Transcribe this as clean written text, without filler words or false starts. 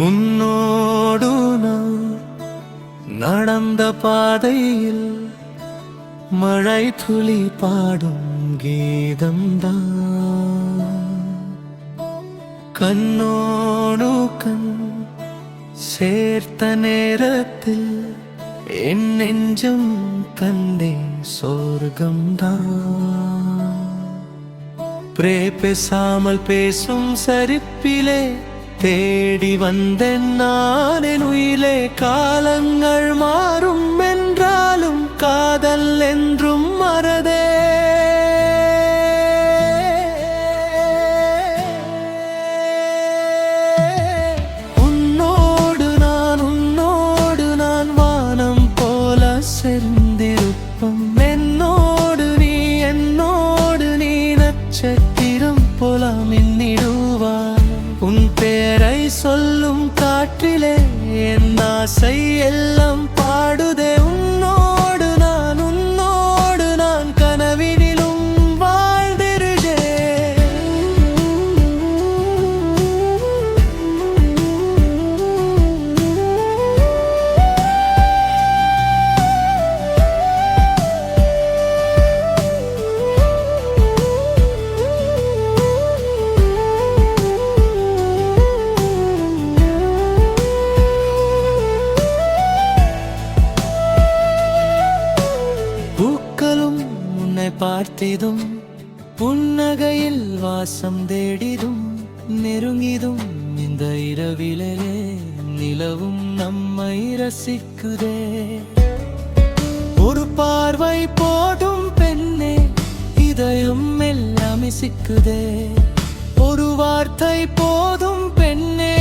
உன்னோடு நான் நடந்த பாதையில் மழை துளி பாடும் கீதம்தான். கண்ணோடு கண் சேர்த்த நேரத்தில் என் நெஞ்சம் கண்டே சொர்க்கம்தான். பேசாமல் பேசும் சரிப்பிலே தேடி வந்தேன் நான் என் உயிலே. காலங்கள் மாறும் என்றாலும் காதல் என்றும் மறதே. உன்னோடு நான் வானம் போல சென்றிருப்போம். என்னோடு நீ நட்சத்திரம் போல மின்னிடுவாய். உன் பேரை சொல்லும் காற்றிலே என் ஆசை எல்லாம் பாடுதே. உன்னோடு நான் கனவினிலும் வாழ்ந்திருந்தே. பூக்களும் உன்னை பார்த்ததும் புன்னகையில் வாசம் தேடிதும் நெருங்கிதும் இந்த இரவிலே நிலவும் நம்மை ரசிக்குதே. ஒரு பார்வை போடும் பெண்ணே இதயம் எல்லாம் இசிக்குதே. ஒரு வார்த்தை போதும் பெண்ணே